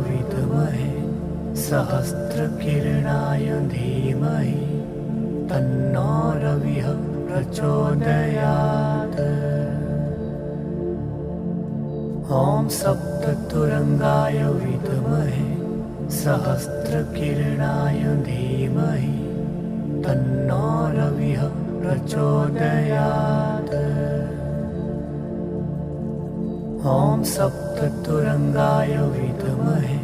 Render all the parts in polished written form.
विद्महे सहस्रकिरणाय धीमहि तन्नो रविः प्रचोदयात्। ॐ सप्ततुरंगाय विद्महे सहस्रकिरणाय धीमहि तन्नो रविः प्रचोदयात्। ॐ सप्ततुरंगाय विद्महे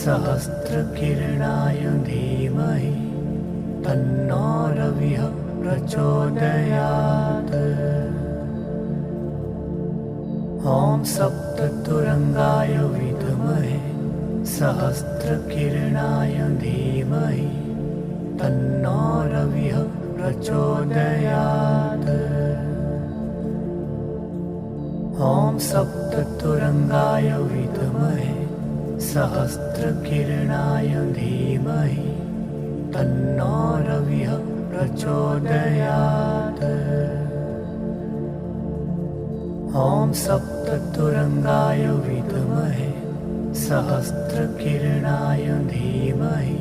सहस्रकिरणाय धीमहि तन्नो रविः प्रचोदयात्। ॐ सप्ततुरंगाय विद्महे सहस्रकिरणाय धीमहि तन्नो रविः प्रचोदयात्। ॐ सप्ततुरंगाय विद्महे सहस्रकिरणाय धीमहि तन्नो रविः प्रचोदयात्। ॐ सप्ततुरंगाय विद्महे सहस्रकिरणाय धीमहि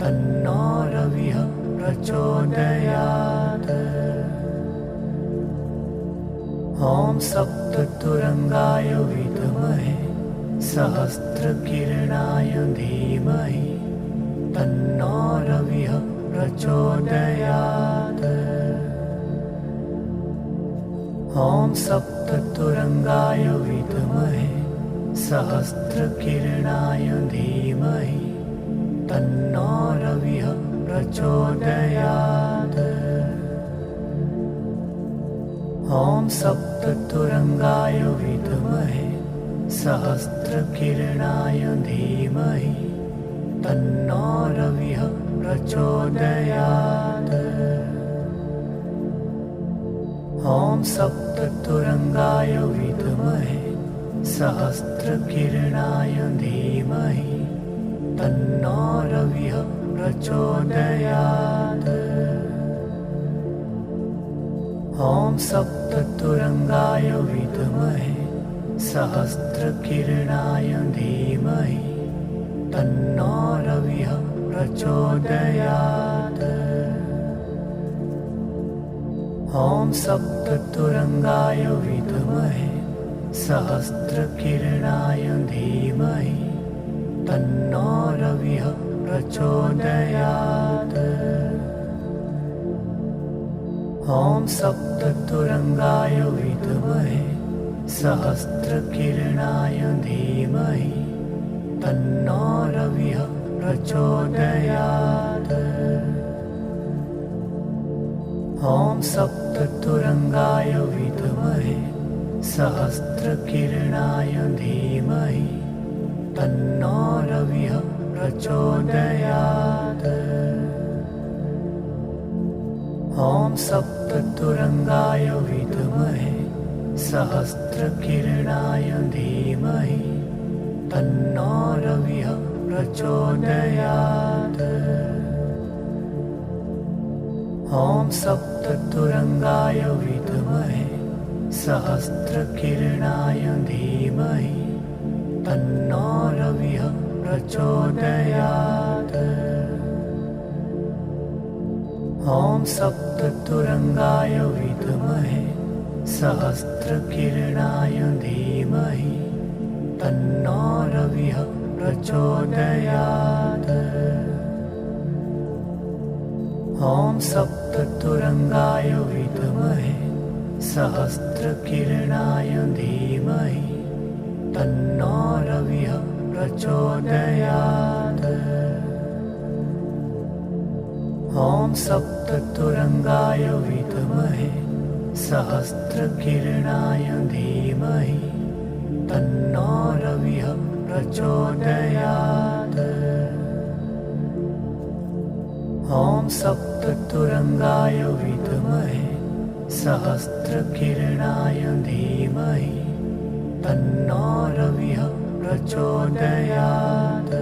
तन्नो रविः प्रचोदयात्। ॐ सप्ततुरंगाय विद्महे सहस्रकिरणाय धीमहि तन्नो रविः प्रचोदयात्। ॐ सप्ततुरंगाय विद्महे सहस्रकिरणाय धीमहि तन्नो रविः प्रचोदयात्। ॐ सप्ततुरंगाय विद्महे सहस्रकिरणाय धीमहि तन्नो रविः प्रचोदयात्। ॐ सप्ततुरंगाय विद्महे सहस्रकिरणाय धीमहि तन्नो रविः प्रचोदयात्। ॐ सप्ततुरंगाय विद्महे सहस्रकिरणाय धीमहि तन्नो रविः प्रचोदयात्। ॐ सप्ततुरंगाय विद्महे सहस्रकिरणाय धीमहि तन्नो रविः प्रचोदयात्। ॐ सप्ततुरंगाय विद्महे सहस्रकिरणाय धीमहि तन्नो रविः प्रचोदयात्। ॐ सप्ततुरंगाय विद्महे सहस्रकिरणाय धीमहि तन्नो रविः प्रचोदयात्। ॐ सप्ततुरंगाय विद्महे सहस्रकिरणाय धीमहि तन्नो रविः प्रचोदयात्। ॐ सप्ततुरंगाय विद्महे सहस्रकिरणाय धीमहि तन्नो रविः प्रचोदयात्। ॐ सप्ततुरंगाय विद्महे सहस्रकिरणाय धीमहि तन्नो रविः प्रचोदयात्। ॐ सप्ततुरंगाय विद्महे सहस्रकिरणाय धीमहि तन्नो रविः प्रचोदयात्। ॐ सप्ततुरंगाय विद्महे सहस्रकिरणाय धीमहि तन्नो रविः प्रचोदयात्। ॐ सप्ततुरंगाय विद्महे सहस्रकिरणाय धीमहि तन्नो रविः प्रचोदयात्।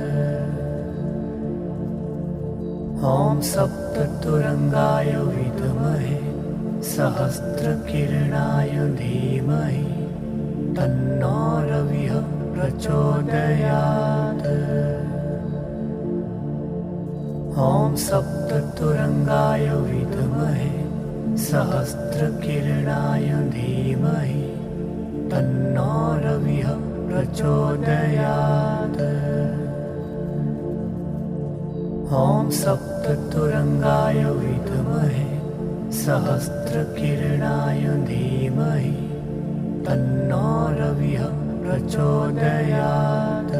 ॐ सप्ततुरंगाय विद्महे सहस्रकिरणाय धीमहि तन्नो रविः प्रचोदयात्। ॐ सप्ततुरङ्गाय विद्महे सहस्रकिरणाय धीमहि तन्नो रविः प्रचोदयात्। ॐ सप्ततुरङ्गाय विद्महे सहस्रकिरणाय धीमहि तन्नो रविः प्रचोदयात्।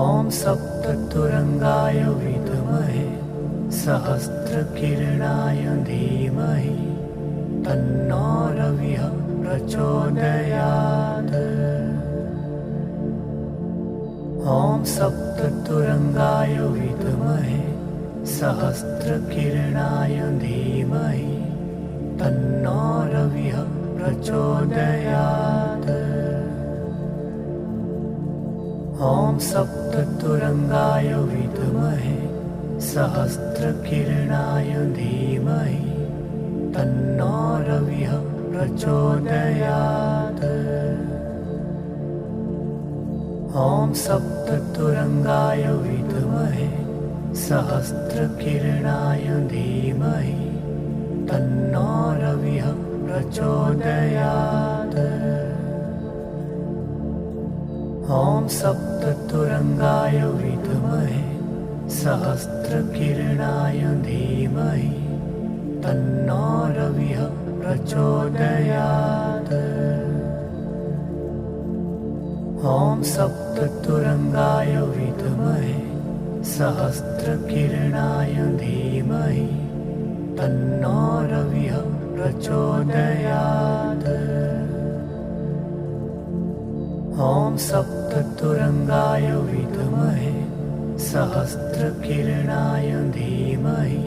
ॐ सप्ततुरङ्गाय विद्महे सहस्रकिरणाय धीमहि तन्नो रविः प्रचोदयात्। ॐ सप्ततुरङ्गाय विद्महे सहस्रकिरणाय धीमहि तन्नो रविः प्रचोदयात्। ॐ सप्ततुरङ्गाय विद्महे सहस्रकिरणाय धीमहि तन्नो रविः प्रचोदयात्। ॐ सप्ततुरङ्गाय विद्महे सहस्रकिरणाय धीमहि तन्नो रविः प्रचोदयात्। ॐ सप्ततुरङ्गाय विद्महे सहस्रकिरणाय धीमहि तन्नो रविः प्रचोदयात्। ॐ सप्ततुरङ्गाय विद्महे सहस्रकिरणाय धीमहि तन्नो रविः प्रचोदयात्। ॐ सप्ततुरङ्गाय विद्महे सहस्रकिरणाय धीमहि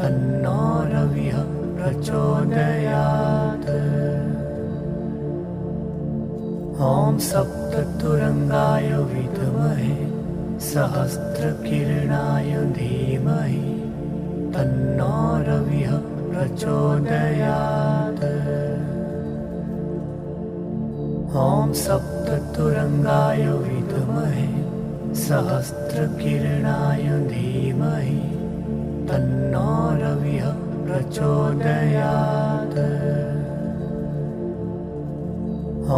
तन्नो रविः प्रचोदयात्। ॐ सप्ततुरङ्गाय विद्महे सहस्रकिरणाय धीमहि तन्नो रविः प्रचोदयात्। ॐ सप्ततुरङ्गाय विद्महे सहस्रकिरणाय धीमहि तन्नो रविः प्रचोदयात्।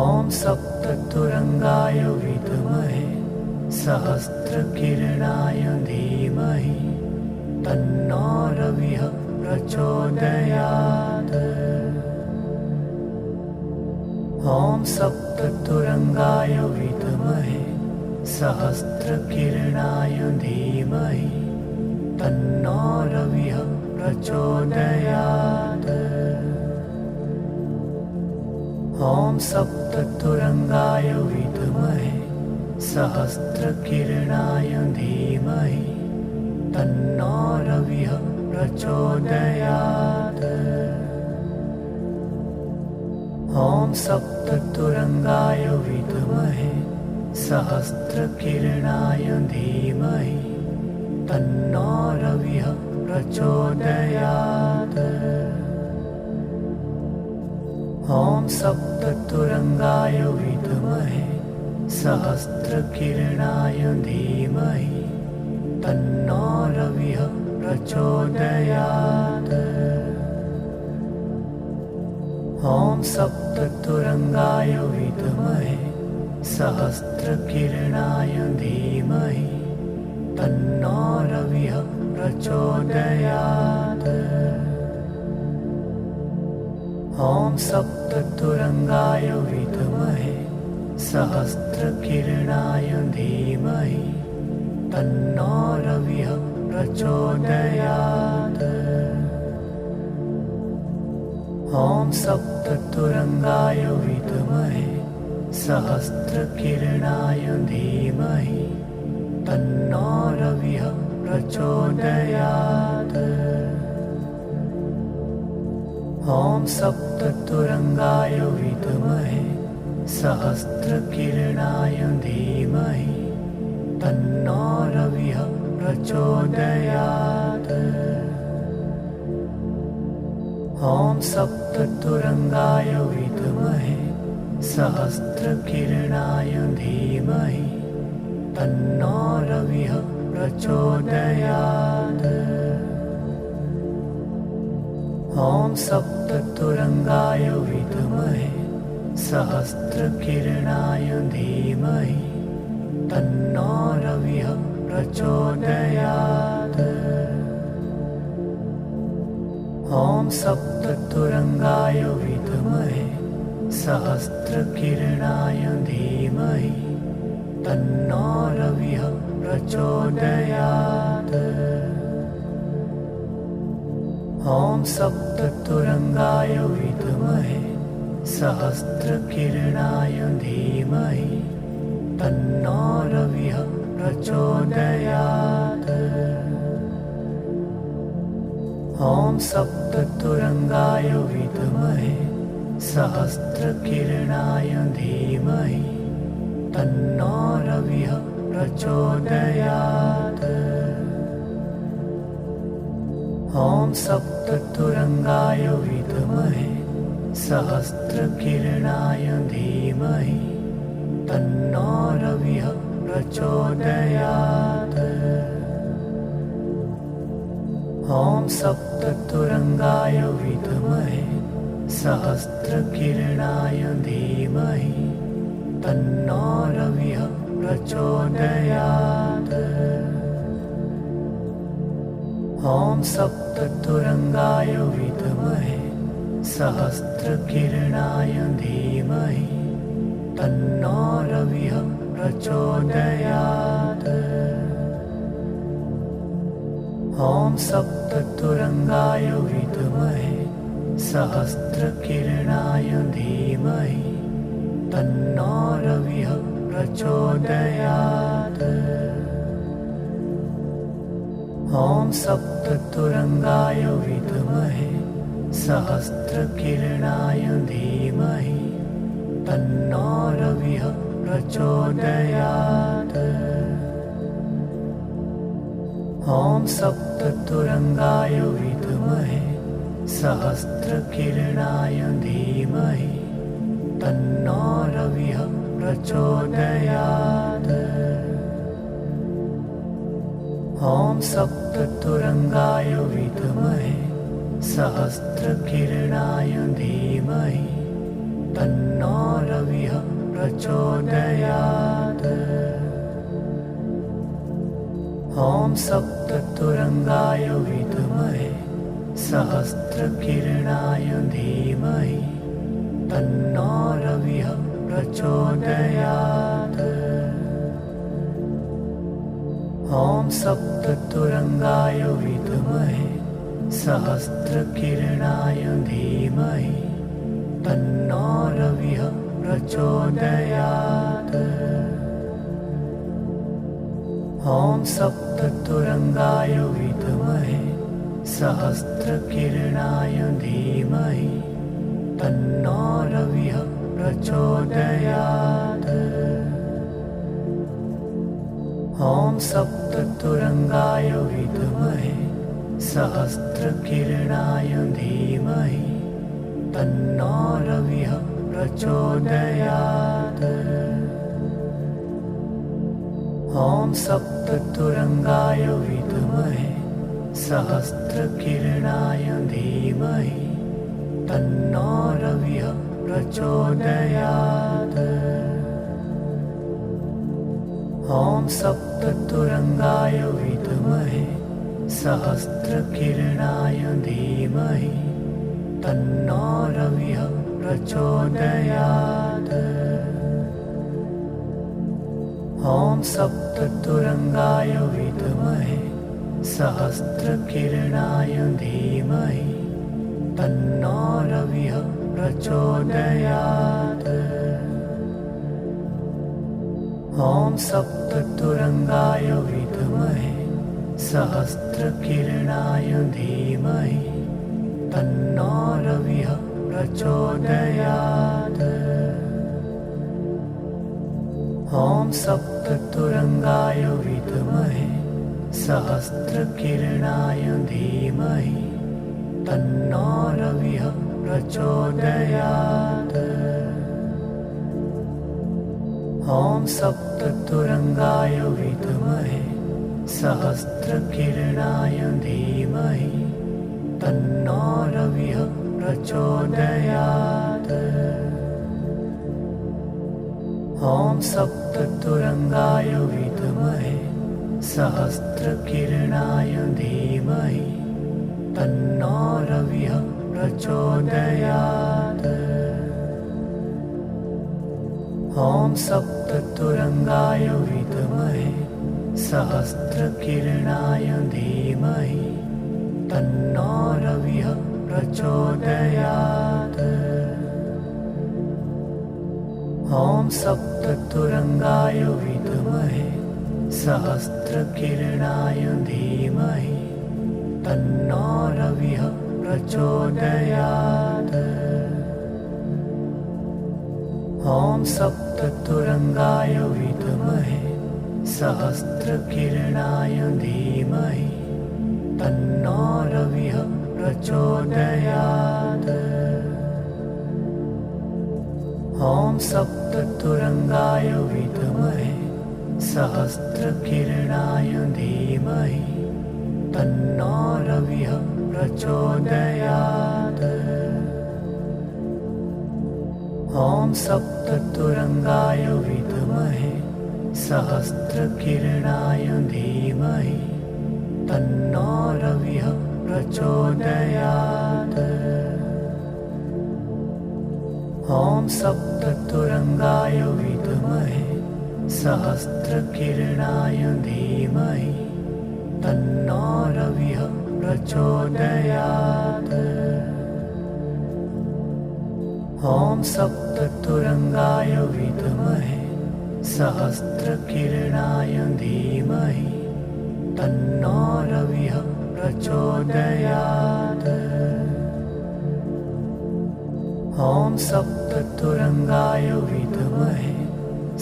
ॐ सप्ततुरङ्गाय विद्महे सहस्रकिरणाय धीमहि तन्नो रविः प्रचोदयात्। ॐ सप्ततुरङ्गाय विद्महे सहस्रकिरणाय धीमहि तन्नो रविः प्रचोदयात्। ॐ सप्ततुरङ्गाय विद्महे सहस्रकिरणाय धीमहि तन्नो रविः प्रचोदयात्। ॐ सप्ततुरङ्गाय विद्महे सहस्रकिरणाय धीमहि तन्नो रविः प्रचोदयात्। ॐ सप्ततुरङ्गाय विद्महे सहस्रकिरणाय धीमहि तन्नो रविः प्रचोदयात्। ॐ सप्ततुरङ्गाय विद्महे सहस्रकिरणाय धीमहि तन्नो रविः प्रचोदयात्। ॐ सप्ततुरङ्गाय विद्महे सहस्रकिरणाय धीमहि तन्नो रविः प्रचोदयात्। ॐ सप्ततुरङ्गाय विद्महे सहस्रकिरणाय धीमहि तन्नो रविः प्रचोदयात्। ॐ सप्ततुरङ्गाय विद्महे सहस्रकिरणाय धीमहि तन्नो रविः प्रचोदयात्। ॐ सप्ततुरङ्गाय विद्महे सहस्रकिरणाय धीमहि तन्नो रविः प्रचोदयात्। ॐ सप्ततुरङ्गाय विद्महे सहस्रकिरणाय धीमहि तन्नो रविः प्रचोदयात्। ॐ सप्ततुरङ्गाय विद्महे सहस्रकिरणाय धीमहि तन्नो रविः प्रचोदयात्। ॐ सप्ततुरङ्गाय विद्महे सहस्रकिरणाय धीमहि तन्नो रविः प्रचोदयात्। ॐ सप्ततुरङ्गाय विद्महे सहस्रकिरणाय धीमहि तन्नो रविः प्रचोदयात्। ॐ सप्ततुरङ्गाय विद्महे सहस्रकिरणाय धीमहि तन्नो रविः प्रचोदयात्। ॐ सप्ततुरङ्गाय विद्महे सहस्रकिरणाय धीमहि तन्नो रविः प्रचोदयात्। ॐ सप्ततुरङ्गाय विद्महे सहस्रकिरणाय धीमहि तन्नो रविः प्रचोदयात्। ॐ सप्ततुरङ्गाय विद्महे सहस्रकिरणाय धीमहि तन्नो रविः प्रचोदयात्। ॐ सप्ततुरङ्गाय विद्महे सहस्रकिरणाय धीमहि तन्नो रविः प्रचोदयात्। ॐ सप्ततुरङ्गाय विद्महे सहस्रकिरणाय धीमहि तन्नो रविः प्रचोदयात्। ॐ सप्ततुरङ्गाय विद्महे सहस्रकिरणाय धीमहि तन्नो रविः प्रचोदयात्। ॐ सप्ततुरङ्गाय विद्महे सहस्रकिरणाय धीमहि तन्नो रविः प्रचोदयात्। ॐ सप्ततुरङ्गाय विद्महे सहस्रकिरणाय धीमहि तन्नो रविः प्रचोदयात्। ॐ सप्ततुरङ्गाय विद्महे सहस्रकिरणाय धीमहि तन्नो रविः प्रचोदयात्। ॐ सप्ततुरङ्गाय विद्महे सहस्रकिरणाय धीमहि तन्नो रविः प्रचोदयात्। ॐ सप्ततुरङ्गाय विद्महे सहस्रकिरणाय धीमहि तन्नो रविः प्रचोदयात्। ॐ सप्ततुरङ्गाय विद्महे सहस्रकिरणाय धीमहि तन्नो रविः प्रचोदयात्। ॐ सप्ततुरङ्गाय विद्महे सहस्रकिरणाय धीमहि तन्नो रविः प्रचोदयात्। ॐ सप्ततुरङ्गाय विद्महे सहस्रकिरणाय धीमहि तन्नो रविः प्रचोदयात्। ॐ सप्ततुरङ्गाय विद्महे सहस्रकिरणाय धीमहि तन्नो रविः प्रचोदयात्। ॐ सप्ततुरङ्गाय विद्महे सहस्रकिरणाय धीमहि तन्नो रविः प्रचोदयात्। ॐ सप्ततुरङ्गाय विद्महे सहस्रकिरणाय धीमहि तन्नो रविः प्रचोदयात्। ॐ सप्ततुरङ्गाय विद्महे सहस्रकिरणाय धीमहि तन्नो रविः प्रचोदयात्। ॐ सप्ततुरङ्गाय विद्महे सहस्रकिरणाय धीमहि तन्नो रविः प्रचोदयात्। ॐ सप्ततुरङ्गाय विद्महे सहस्रकिरणाय धीमहि तन्नो रविः प्रचोदयात्। ॐ सप्ततुरङ्गाय विद्महे सहस्रकिरणाय धीमहि तन्नो रविः प्रचोदयात्। ॐ सप्ततुरङ्गाय विद्महे सहस्रकिरणाय धीमहि तन्नो रविः प्रचोदयात्। ॐ सप्ततुरङ्गाय विद्महे सहस्रकिरणाय धीमहि तन्नो रविः प्रचोदयात्। ॐ सप्ततुरङ्गाय विद्महे सहस्रकिरणाय धीमहि तन्नो रविः प्रचोदयात्। ॐ सप्ततुरङ्गाय विद्महे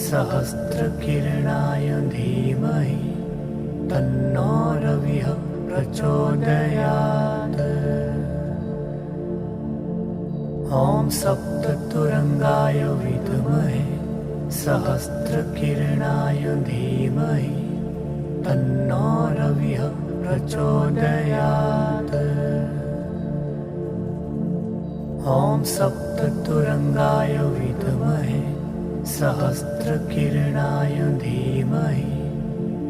सहस्रकिरणाय धीमहि तन्नो रविः प्रचोदयात्। ॐ सप्ततुरङ्गाय विद्महे सहस्रकिरणाय धीमहि तन्नो रविः प्रचोदयात्। ॐ सप्ततुरङ्गाय विद्महे सहस्रकिरणाय धीमहि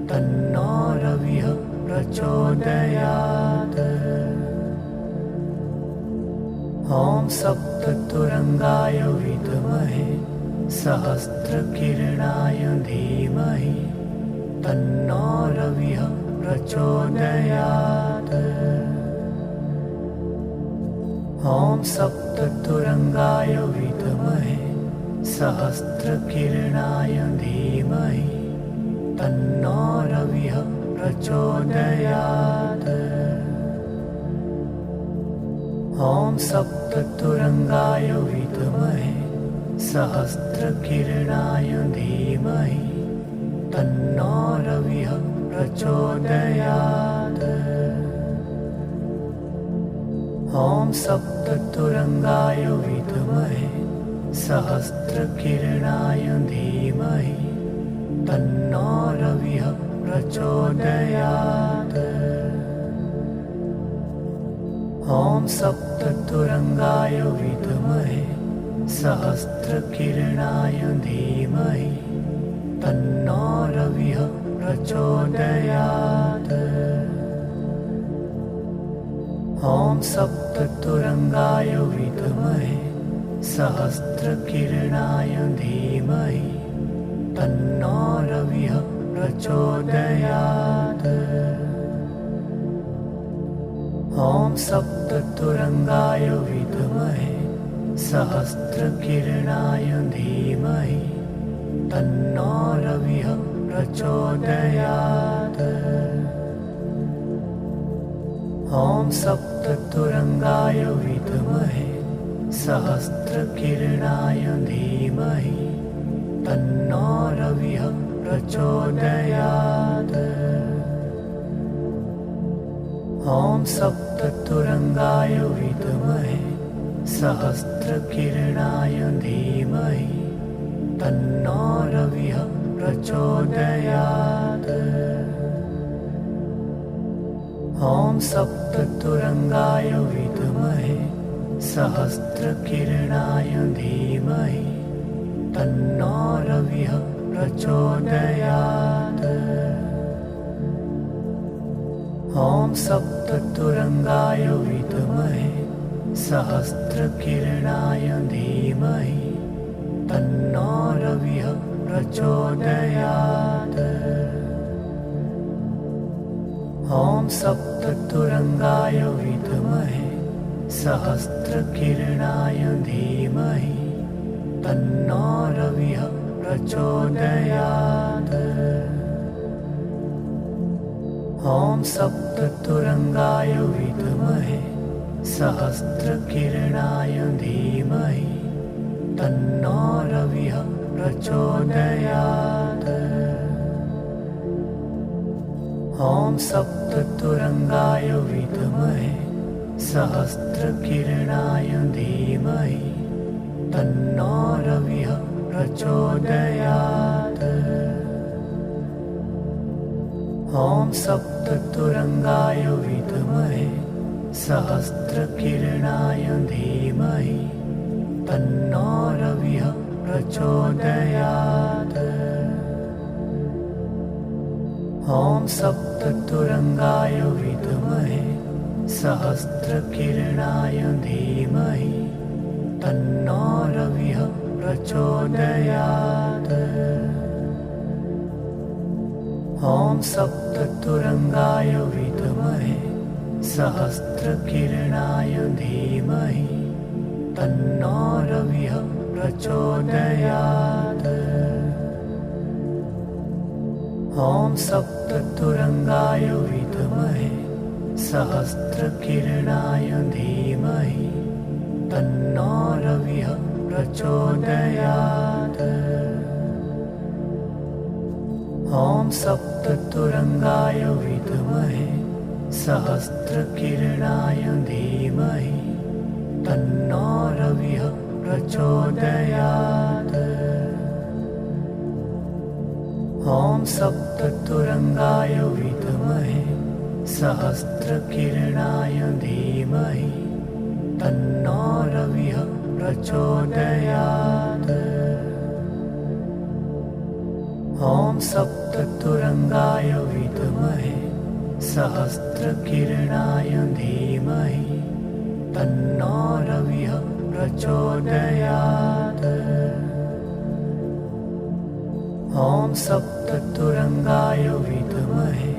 तन्नो रविः प्रचोदयात्। ॐ सप्ततुरङ्गाय विद्महे सहस्रकिरणाय धीमहि तन्नो रविः प्रचोदयात्। ॐ सप्ततुरङ्गाय विद्महे सहस्रकिरणाय धीमहि तन्नो रविः प्रचोदयात्। ॐ सप्ततुरङ्गाय विद्महे सहस्रकिरणाय धीमहि तन्नो रविः प्रचोदयात्। ॐ सप्ततुरङ्गाय विद्महे सहस्रकिरणाय धीमहि तन्नो रविः प्रचोदयात्। ॐ सप्ततुरङ्गाय विद्महे सहस्रकिरणाय धीमहि तन्नो रविः प्रचोदयात्। ॐ सप्ततुरङ्गाय विद्महे सहस्रकिरणाय धीमहि तन्नो रविः प्रचोदयात्। ॐ सप्ततुरङ्गाय विद्महे सहस्रकिरणाय धीमहि तन्नो रविः प्रचोदयात्। ॐ सप्ततुरङ्गाय विद्महे सहस्रकिरणाय धीमहि तन्नो रविः प्रचोदयात्। ॐ सप्ततुरङ्गाय विद्महे सहस्रकिरणाय धीमहि तन्नो रविः प्रचोदयात्। ॐ सप्ततुरङ्गाय विद्महे सहस्रकिरणाय धीमहि तन्नो रविः प्रचोदयात्। ॐ सप्ततुरङ्गाय विद्महे सहस्रकिरणाय धीमहि तन्नो रविः प्रचोदयात्। ॐ सप्ततुरङ्गाय विद्महे सहस्रकिरणाय धीमहि तन्नो रविः प्रचोदयात्। ॐ सप्ततुरङ्गाय विद्महे सहस्रकिरणाय धीमहि तन्नो रविः प्रचोदयात्। ॐ सप्ततुरङ्गाय विद्महे सहस्रकिरणाय धीमहि तन्नो रविः प्रचोदयात्। ॐ सप्ततुरङ्गाय विद्महे सहस्रकिरणाय धीमहि तन्नो रविः प्रचोदयात्। ॐ सप्ततुरङ्गाय विद्महे सहस्रकिरणाय धीमहि तन्नो रविः प्रचोदयात्। ॐ सप्ततुरङ्गाय विद्महे सहस्रकिरणाय धीमहि तन्नो रविः प्रचोदयात्। ॐ सप्ततुरङ्गाय विद्महे सहस्रकिरणाय धीमहि तन्नो रविः प्रचोदयात्। ॐ सप्ततुरङ्गाय विद्महे सहस्रकिरणाय धीमहि तन्नो रविः प्रचोदयात्। ॐ सप्ततुरङ्गाय विद्महे सहस्रकिरणाय धीमहि तन्नो रविः प्रचोदयात्। ॐ सप्ततुरङ्गाय विद्महे सहस्रकिरणाय धीमहि तन्नो रविः प्रचोदयात्। ॐ सप्ततुरङ्गाय विद्महे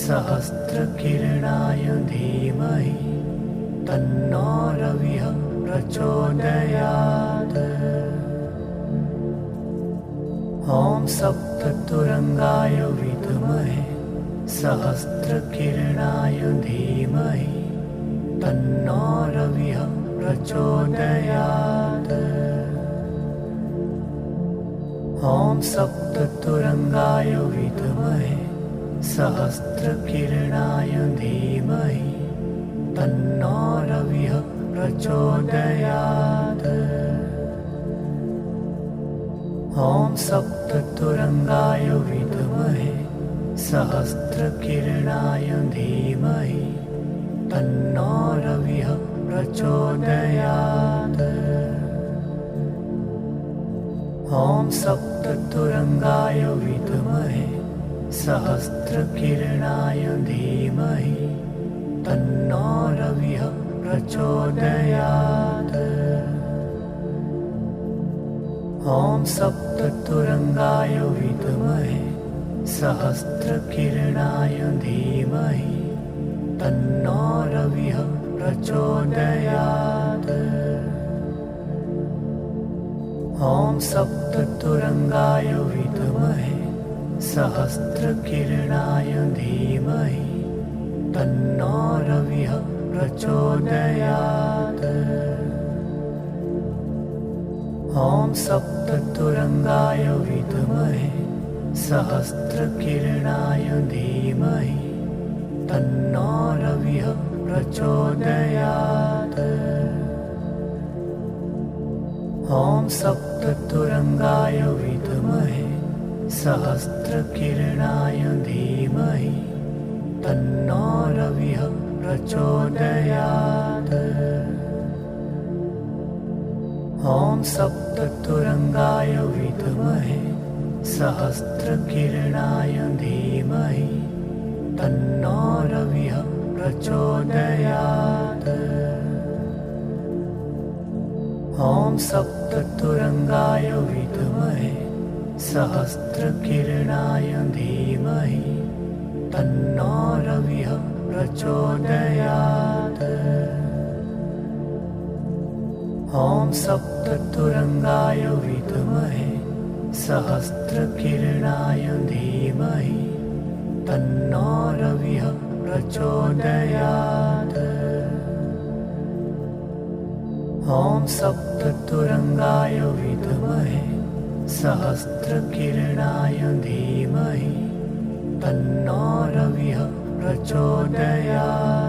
सहस्रकिरणाय धीमहि तन्नो रविः प्रचोदयात्। ॐ सप्ततुरङ्गाय विद्महे सहस्रकिरणाय धीमहि तन्नो रविः प्रचोदयात्। ॐ सप्ततुरङ्गाय विद्महे सहस्रकिरणाय धीमहि तन्नो रविः प्रचोदयात्। ॐ सप्ततुरङ्गाय विद्महे सहस्रकिरणाय धीमहि तन्नो रविः प्रचोदयात्। ॐ सप्ततुरङ्गाय विद्महे सहस्रकिरणाय धीमहि तन्नो रविः प्रचोदयात्। ॐ सप्ततुरङ्गाय विद्महे सहस्रकिरणाय धीमहि तन्नो रविः प्रचोदयात्। ॐ सप्ततुरङ्गाय विद्महे सहस्रकिरणाय धीमहि तन्नो रविः प्रचोदयात्। ॐ सप्ततुरङ्गाय विद्महे सहस्रकिरणाय धीमहि तन्नो रविः प्रचोदयात्। ॐ सप्ततुरङ्गाय विद्महे सहस्रकिरणाय धीमहि तन्नो रविः प्रचोदयात्। ॐ सप्ततुरङ्गाय विद्महे सहस्रकिरणाय धीमहि तन्नो रविः प्रचोदयात्। ॐ सप्ततुरङ्गाय विद्महे सहस्रकिरणाय धीमहि तन्नो रविः प्रचोदयात्। ॐ सप्ततुरङ्गाय विद्महे सहस्रकिरणाय धीमहि तन्नो रविः प्रचोदयात्। ॐ सप्ततुरङ्गाय विद्महे सहस्रकिरणाय धीमहि तन्नो रविः प्रचोदयात्।